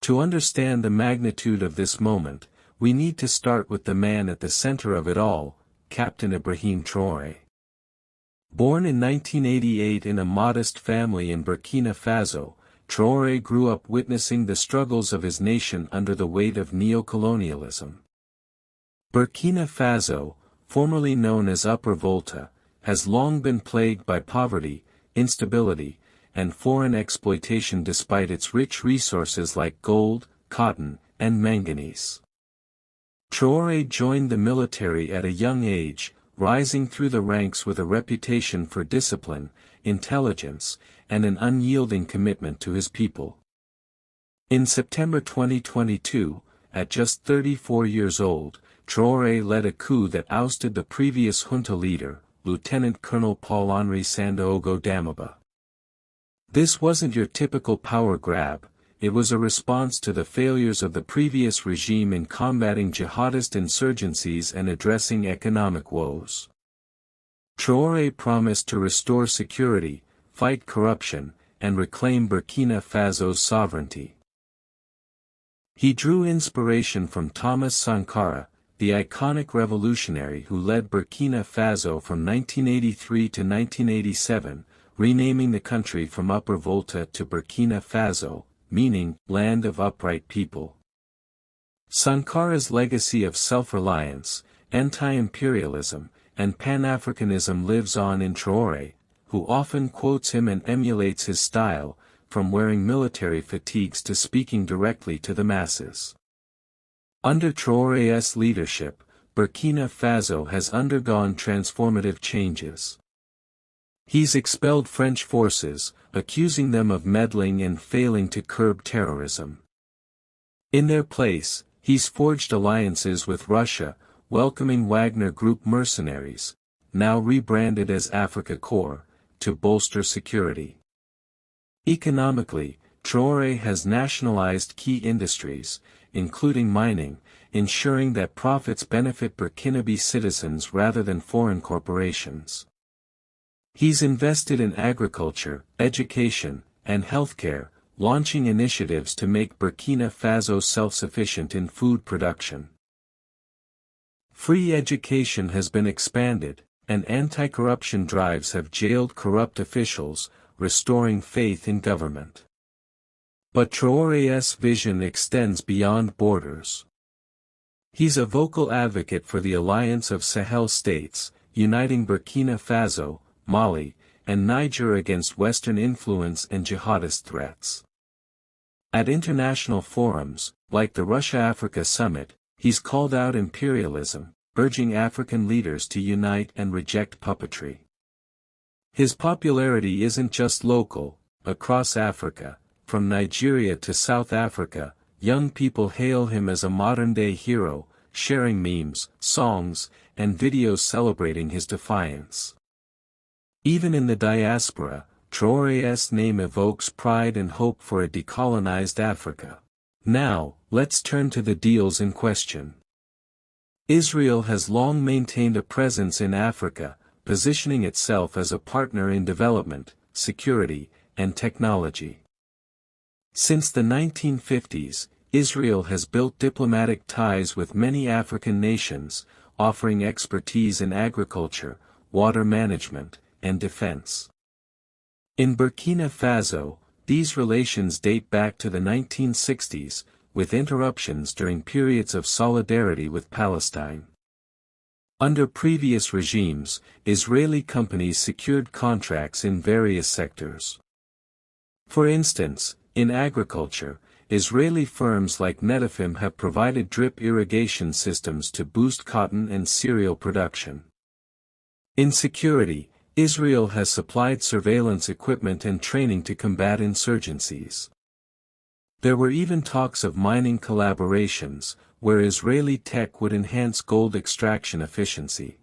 To understand the magnitude of this moment, we need to start with the man at the center of it all, Captain Ibrahim Traoré. Born in 1988 in a modest family in Burkina Faso, Traoré grew up witnessing the struggles of his nation under the weight of neocolonialism. Burkina Faso, formerly known as Upper Volta, has long been plagued by poverty, instability, and foreign exploitation despite its rich resources like gold, cotton, and manganese. Traoré joined the military at a young age, rising through the ranks with a reputation for discipline, intelligence, and an unyielding commitment to his people. In September 2022, at just 34 years old, Traoré led a coup that ousted the previous junta leader, Lieutenant Colonel Paul-Henri Sandaogo Damiba. This wasn't your typical power grab, it was a response to the failures of the previous regime in combating jihadist insurgencies and addressing economic woes. Traoré promised to restore security, fight corruption, and reclaim Burkina Faso's sovereignty. He drew inspiration from Thomas Sankara, the iconic revolutionary who led Burkina Faso from 1983 to 1987, renaming the country from Upper Volta to Burkina Faso, meaning, land of upright people. Sankara's legacy of self-reliance, anti-imperialism, and Pan-Africanism lives on in Traoré, who often quotes him and emulates his style, from wearing military fatigues to speaking directly to the masses. Under Traoré's leadership, Burkina Faso has undergone transformative changes. He's expelled French forces, accusing them of meddling and failing to curb terrorism. In their place, he's forged alliances with Russia, welcoming Wagner Group mercenaries, now rebranded as Africa Corps, to bolster security. Economically, Traoré has nationalized key industries, including mining, ensuring that profits benefit Burkinabe citizens rather than foreign corporations. He's invested in agriculture, education, and healthcare, launching initiatives to make Burkina Faso self-sufficient in food production. Free education has been expanded, and anti-corruption drives have jailed corrupt officials, restoring faith in government. But Traoré's vision extends beyond borders. He's a vocal advocate for the alliance of Sahel states, uniting Burkina Faso, Mali, and Niger against Western influence and jihadist threats. At international forums, like the Russia-Africa Summit, he's called out imperialism, urging African leaders to unite and reject puppetry. His popularity isn't just local. Across Africa, from Nigeria to South Africa, young people hail him as a modern-day hero, sharing memes, songs, and videos celebrating his defiance. Even in the diaspora, Traoré's name evokes pride and hope for a decolonized Africa. Now, let's turn to the deals in question. Israel has long maintained a presence in Africa, positioning itself as a partner in development, security, and technology. Since the 1950s, Israel has built diplomatic ties with many African nations, offering expertise in agriculture, water management, and defense. In Burkina Faso, these relations date back to the 1960s, with interruptions during periods of solidarity with Palestine. Under previous regimes, Israeli companies secured contracts in various sectors. For instance, in agriculture, Israeli firms like Netafim have provided drip irrigation systems to boost cotton and cereal production. In security, Israel has supplied surveillance equipment and training to combat insurgencies. There were even talks of mining collaborations, where Israeli tech would enhance gold extraction efficiency.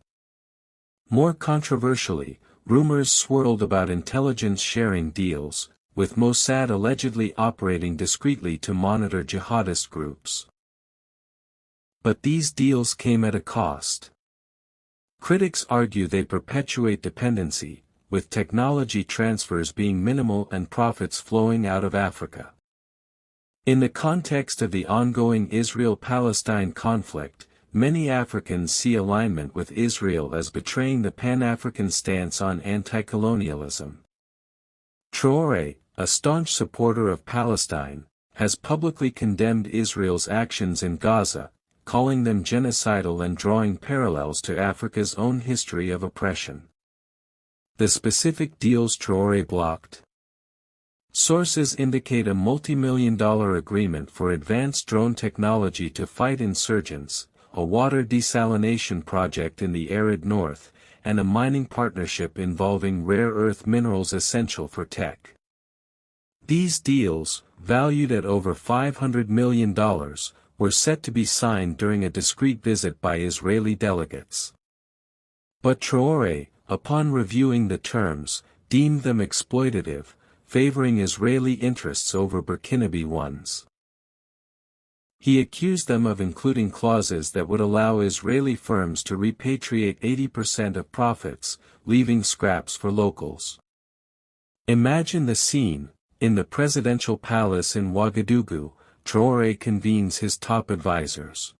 More controversially, rumors swirled about intelligence sharing deals, with Mossad allegedly operating discreetly to monitor jihadist groups. But these deals came at a cost. Critics argue they perpetuate dependency, with technology transfers being minimal and profits flowing out of Africa. In the context of the ongoing Israel-Palestine conflict, many Africans see alignment with Israel as betraying the Pan-African stance on anti-colonialism. Traoré, a staunch supporter of Palestine, has publicly condemned Israel's actions in Gaza, calling them genocidal and drawing parallels to Africa's own history of oppression. The specific deals Traoré blocked. Sources indicate a multi-million-dollar agreement for advanced drone technology to fight insurgents, a water desalination project in the arid north, and a mining partnership involving rare earth minerals essential for tech. These deals, valued at over $500 million, were set to be signed during a discreet visit by Israeli delegates. But Traoré, upon reviewing the terms, deemed them exploitative, favoring Israeli interests over Burkinabe ones. He accused them of including clauses that would allow Israeli firms to repatriate 80% of profits, leaving scraps for locals. Imagine the scene: in the presidential palace in Ouagadougou, Traoré convenes his top advisors.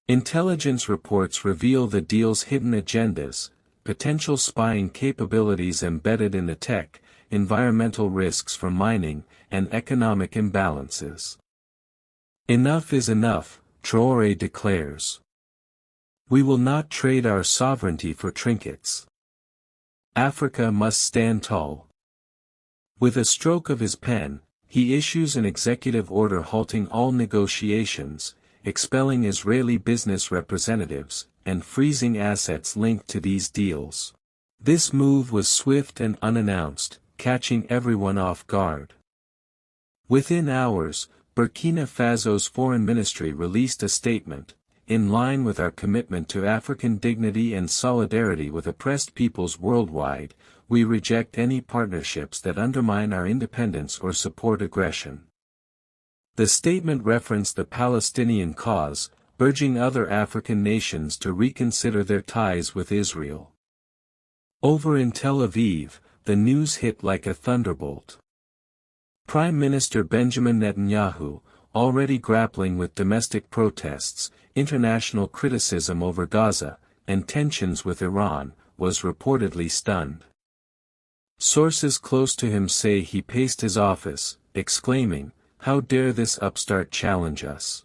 Intelligence reports reveal the deal's hidden agendas, potential spying capabilities embedded in the tech, environmental risks from mining, and economic imbalances. Enough is enough, Traoré declares. We will not trade our sovereignty for trinkets. Africa must stand tall. With a stroke of his pen, he issues an executive order halting all negotiations, expelling Israeli business representatives, and freezing assets linked to these deals. This move was swift and unannounced, catching everyone off guard. Within hours, Burkina Faso's foreign ministry released a statement: in line with our commitment to African dignity and solidarity with oppressed peoples worldwide, we reject any partnerships that undermine our independence or support aggression. The statement referenced the Palestinian cause, urging other African nations to reconsider their ties with Israel. Over in Tel Aviv, the news hit like a thunderbolt. Prime Minister Benjamin Netanyahu, already grappling with domestic protests, international criticism over Gaza, and tensions with Iran, was reportedly stunned. Sources close to him say he paced his office, exclaiming, "How dare this upstart challenge us?"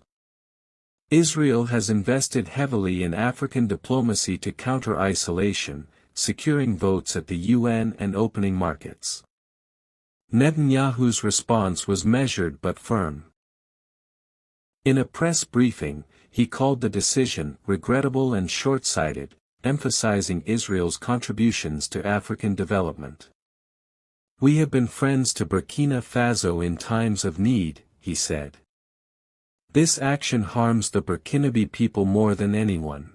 Israel has invested heavily in African diplomacy to counter isolation, securing votes at the UN and opening markets. Netanyahu's response was measured but firm. In a press briefing, he called the decision regrettable and short-sighted, emphasizing Israel's contributions to African development. We have been friends to Burkina Faso in times of need, he said. This action harms the Burkinabe people more than anyone.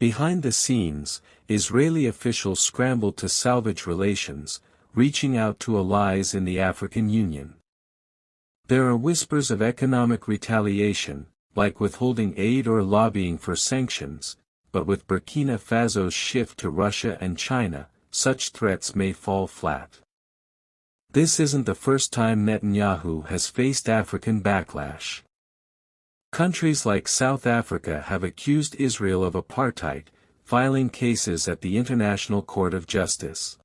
Behind the scenes, Israeli officials scrambled to salvage relations, reaching out to allies in the African Union. There are whispers of economic retaliation, like withholding aid or lobbying for sanctions, but with Burkina Faso's shift to Russia and China, such threats may fall flat. This isn't the first time Netanyahu has faced African backlash. Countries like South Africa have accused Israel of apartheid, filing cases at the International Court of Justice.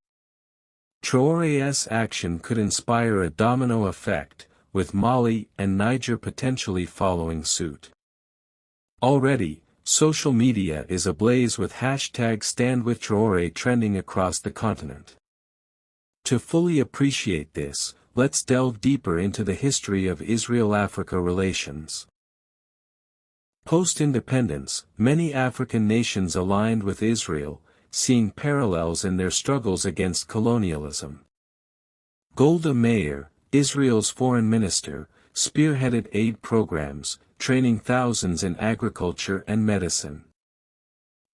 Traoré's action could inspire a domino effect, with Mali and Niger potentially following suit. Already, social media is ablaze with #StandWithTraoré trending across the continent. To fully appreciate this, let's delve deeper into the history of Israel-Africa relations. Post-independence, many African nations aligned with Israel, seeing parallels in their struggles against colonialism. Golda Meir, Israel's foreign minister, spearheaded aid programs, training thousands in agriculture and medicine.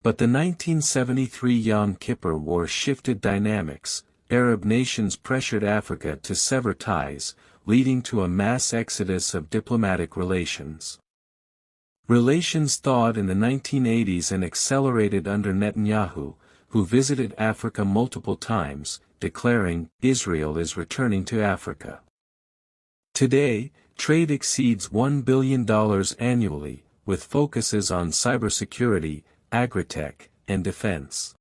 But the 1973 Yom Kippur War shifted dynamics. Arab nations pressured Africa to sever ties, leading to a mass exodus of diplomatic relations. Relations thawed in the 1980s and accelerated under Netanyahu, who visited Africa multiple times, declaring, "Israel is returning to Africa." Today, Trade exceeds $1 billion annually, with focuses on cybersecurity, agritech, and defense.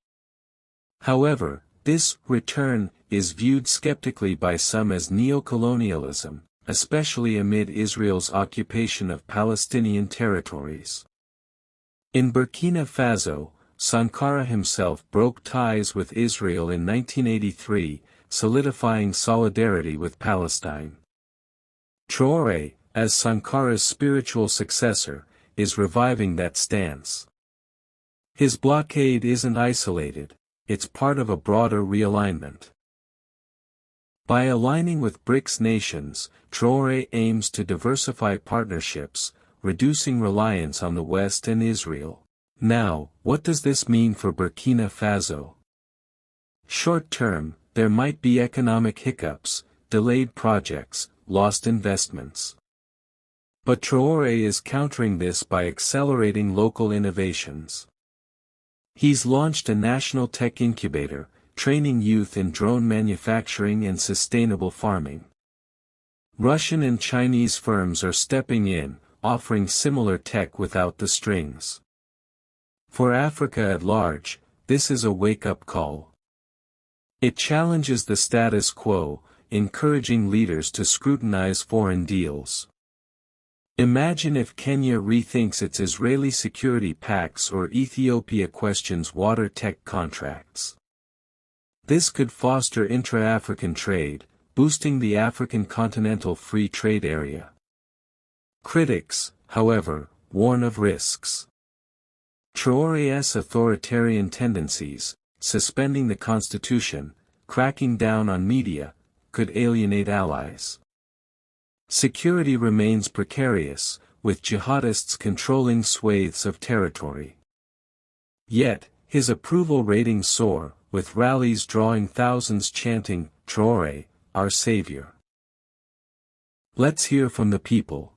However, this return is viewed skeptically by some as neocolonialism, especially amid Israel's occupation of Palestinian territories. In Burkina Faso, Sankara himself broke ties with Israel in 1983, solidifying solidarity with Palestine. Traoré, as Sankara's spiritual successor, is reviving that stance. His blockade isn't isolated, it's part of a broader realignment. By aligning with BRICS nations, Traoré aims to diversify partnerships, reducing reliance on the West and Israel. Now, what does this mean for Burkina Faso? Short term, there might be economic hiccups, delayed projects, lost investments. But Traoré is countering this by accelerating local innovations. He's launched a national tech incubator, training youth in drone manufacturing and sustainable farming. Russian and Chinese firms are stepping in, offering similar tech without the strings. For Africa at large, this is a wake-up call. It challenges the status quo, encouraging leaders to scrutinize foreign deals. Imagine if Kenya rethinks its Israeli security pacts or Ethiopia questions water tech contracts. This could foster intra-African trade, boosting the African continental free trade area. Critics, however, warn of risks. Traoré's authoritarian tendencies, suspending the constitution, cracking down on media, could alienate allies. Security remains precarious, with jihadists controlling swathes of territory. Yet, his approval ratings soar, with rallies drawing thousands chanting, "Traoré, our savior." Let's hear from the people.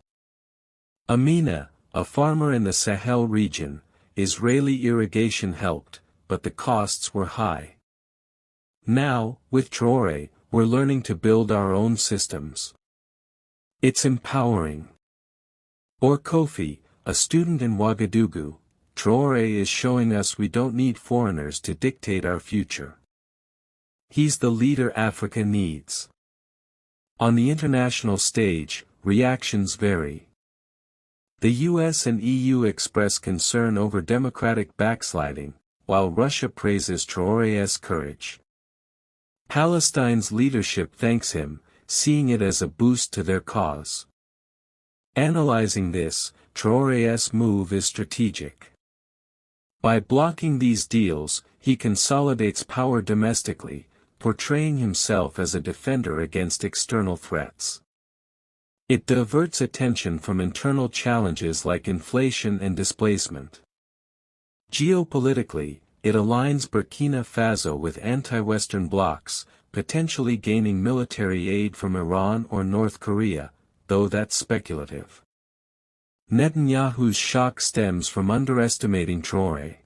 Amina, a farmer in the Sahel region, Israeli irrigation helped, but the costs were high. Now, with Traoré, we're learning to build our own systems. It's empowering. Or Kofi, a student in Ouagadougou, Traoré is showing us we don't need foreigners to dictate our future. He's the leader Africa needs. On the international stage, reactions vary. The US and EU express concern over democratic backsliding, while Russia praises Traoré's courage. Palestine's leadership thanks him, seeing it as a boost to their cause. Analyzing this, Traoré's move is strategic. By blocking these deals, he consolidates power domestically, portraying himself as a defender against external threats. It diverts attention from internal challenges like inflation and displacement. Geopolitically, it aligns Burkina Faso with anti-Western blocs, potentially gaining military aid from Iran or North Korea, though that's speculative. Netanyahu's shock stems from underestimating Traoré.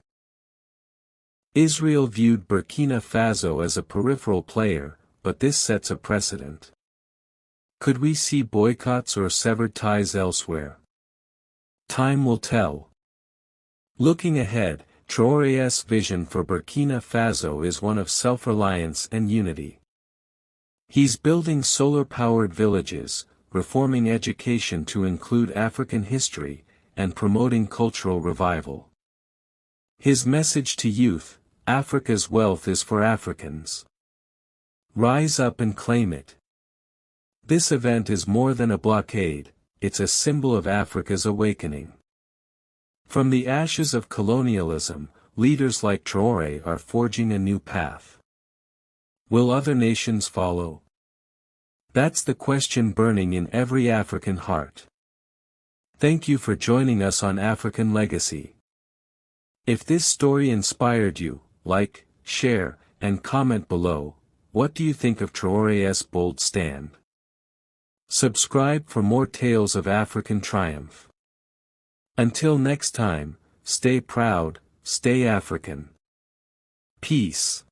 Israel viewed Burkina Faso as a peripheral player, but this sets a precedent. Could we see boycotts or severed ties elsewhere? Time will tell. Looking ahead, Traoré's vision for Burkina Faso is one of self-reliance and unity. He's building solar-powered villages, reforming education to include African history, and promoting cultural revival. His message to youth: Africa's wealth is for Africans. Rise up and claim it. This event is more than a blockade, it's a symbol of Africa's awakening. From the ashes of colonialism, leaders like Traoré are forging a new path. Will other nations follow? That's the question burning in every African heart. Thank you for joining us on African Legacy. If this story inspired you, like, share, and comment below. What do you think of Traoré's bold stand? Subscribe for more tales of African triumph. Until next time, stay proud, stay African. Peace.